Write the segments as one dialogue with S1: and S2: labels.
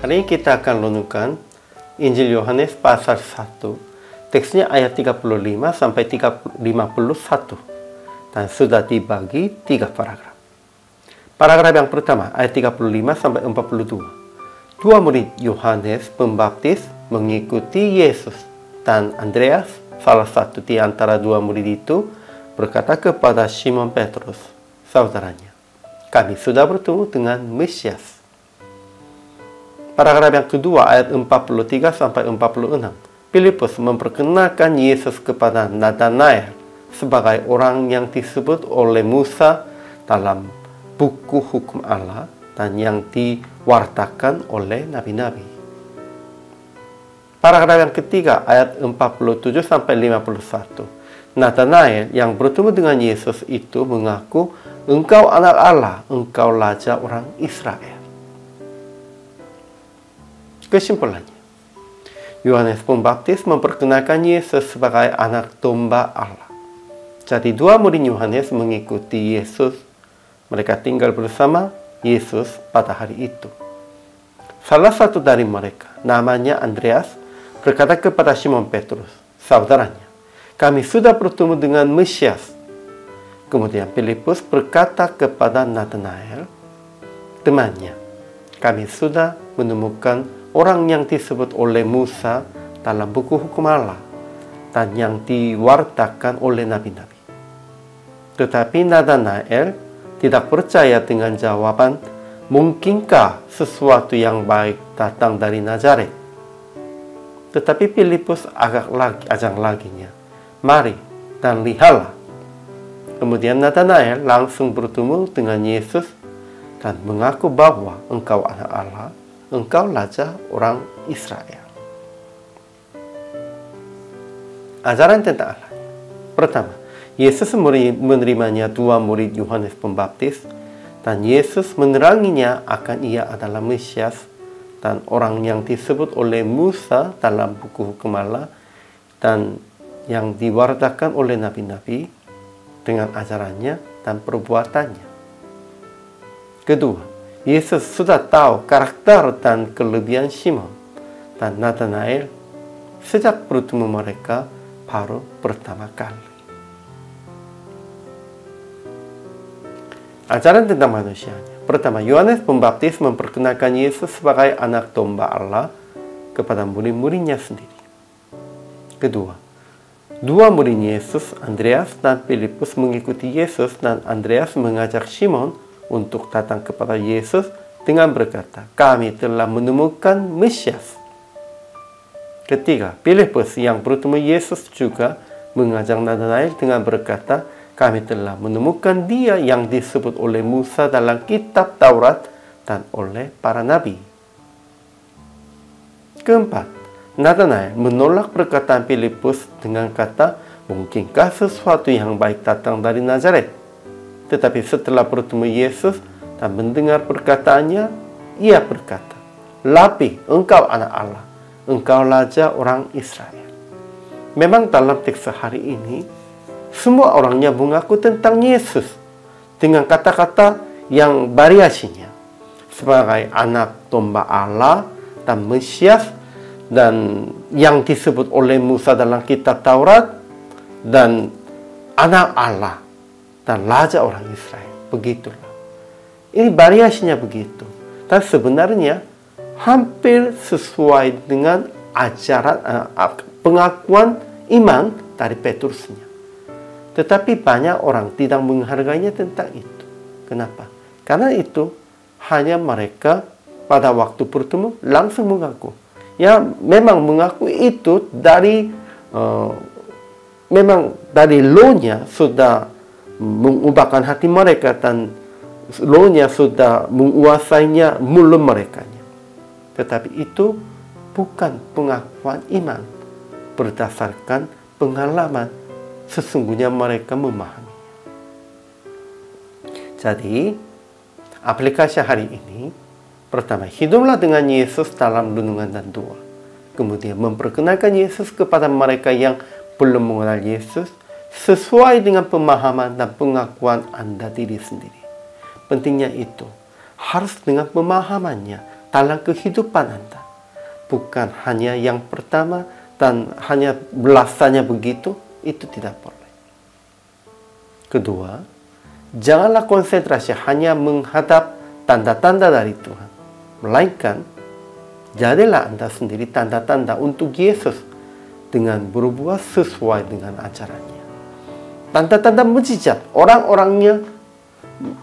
S1: Hari ini kita akan renungkan Injil Yohanes pasal 1. Teksnya ayat 35 sampai 51. Dan sudah dibagi 3 paragraf. Paragraf yang pertama, ayat 35 sampai 42. Dua murid Yohanes Pembaptis mengikuti Yesus. Dan Andreas, salah satu di antara dua murid itu, berkata kepada Simon Petrus, saudaranya, kami sudah bertemu dengan Mesias. Paragraf yang kedua ayat 43 sampai 46. Filipus memperkenalkan Yesus kepada Nathanael sebagai orang yang disebut oleh Musa dalam buku hukum Allah dan yang diwartakan oleh nabi-nabi. Paragraf yang ketiga ayat 47 sampai 51. Nathanael yang bertemu dengan Yesus itu mengaku, engkau anak Allah, engkau raja orang Israel. Kesimpulannya, Yohanes Pembaptis memperkenalkan Yesus sebagai anak domba Allah. Jadi dua murid Yohanes mengikuti Yesus. Mereka tinggal bersama Yesus pada hari itu. Salah satu dari mereka, namanya Andreas, berkata kepada Simon Petrus, saudaranya, kami sudah bertemu dengan Mesias. Kemudian Filipus berkata kepada Nathanael, temannya, kami sudah menemukan orang yang disebut oleh Musa dalam buku hukum Allah dan yang diwartakan oleh nabi-nabi. Tetapi Nathanael tidak percaya dengan jawaban, mungkinkah sesuatu yang baik datang dari Nazaret? Tetapi Filipus ajak laginya, mari dan lihatlah. Kemudian Nathanael langsung bertemu dengan Yesus dan mengaku bahwa engkau anak Allah, engkau raja orang Israel. Ajaran tentang Allah. Pertama, Yesus menerimanya dua murid Yohanes Pembaptis dan Yesus meneranginya akan ia adalah Mesias dan orang yang disebut oleh Musa dalam buku hukum Allah dan yang diwartakan oleh nabi-nabi dengan ajarannya dan perbuatannya. Kedua, Yesus sudah tahu karakter dan kelebihan Simon dan Nathanael sejak bertemu mereka baru pertama kali. Ajaran tentang manusianya. Pertama, Yohanes Pembaptis memperkenalkan Yesus sebagai anak domba Allah kepada murid-muridnya sendiri. Kedua, dua murid Yesus, Andreas dan Filipus mengikuti Yesus dan Andreas mengajak Simon untuk datang kepada Yesus dengan berkata, kami telah menemukan Mesias. Ketiga, Filipus yang bertemu Yesus juga mengajak Nathanael dengan berkata, kami telah menemukan dia yang disebut oleh Musa dalam kitab Taurat dan oleh para nabi. Keempat, Nathanael menolak perkataan Filipus dengan kata, mungkinkah sesuatu yang baik datang dari Nazaret? Tetapi setelah bertemu Yesus dan mendengar perkataannya, ia berkata, Lapi, engkau anak Allah, engkau raja orang Israel. Memang dalam teks hari ini, semua orangnya mengaku tentang Yesus dengan kata-kata yang variasinya. Sebagai anak domba Allah dan Mesias dan yang disebut oleh Musa dalam kitab Taurat dan anak Allah dan raja orang Israel. Begitulah. Ini variasinya begitu. Dan sebenarnya hampir sesuai dengan ajaran pengakuan iman dari Petrusnya. Tetapi banyak orang tidak menghargainya tentang itu. Kenapa? Karena itu hanya mereka pada waktu bertemu langsung mengaku. Ya, memang mengaku itu dari memang dari law-nya sudah mengubahkan hati mereka dan law-nya sudah menguasainya mulut mereka. Tetapi itu bukan pengakuan iman berdasarkan pengalaman sesungguhnya mereka memahami. Jadi, aplikasi hari ini, pertama, hiduplah dengan Yesus dalam renungan dan doa. Kemudian memperkenalkan Yesus kepada mereka yang belum mengenal Yesus sesuai dengan pemahaman dan pengakuan Anda diri sendiri. Pentingnya itu harus dengan pemahamannya dalam kehidupan Anda. Bukan hanya yang pertama dan hanya belasannya begitu, itu tidak boleh. Kedua, janganlah konsentrasi hanya menghadap tanda-tanda dari Tuhan. Melainkan, jadilah Anda sendiri tanda-tanda untuk Yesus dengan berbuat sesuai dengan ajarannya. Tanda-tanda mujizat, orang-orangnya,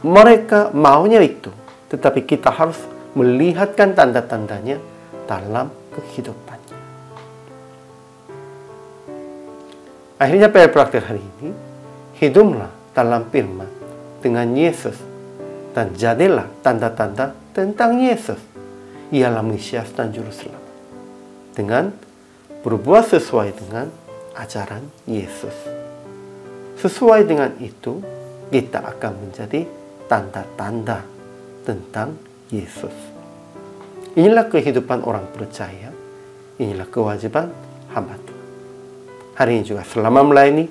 S1: mereka maunya itu. Tetapi kita harus melihatkan tanda-tandanya dalam kehidupannya. Akhirnya PR praktik hari ini, hiduplah dalam firman dengan Yesus dan jadilah tanda-tanda tentang Yesus. Ialah Mesias dan Juru Selamat. Dengan berbuat sesuai dengan ajaran Yesus. Sesuai dengan itu, kita akan menjadi tanda-tanda tentang Yesus. Inilah kehidupan orang percaya. Inilah kewajiban hamba Tuhan. Hari ini juga selama melayani,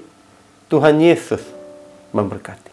S1: Tuhan Yesus memberkati.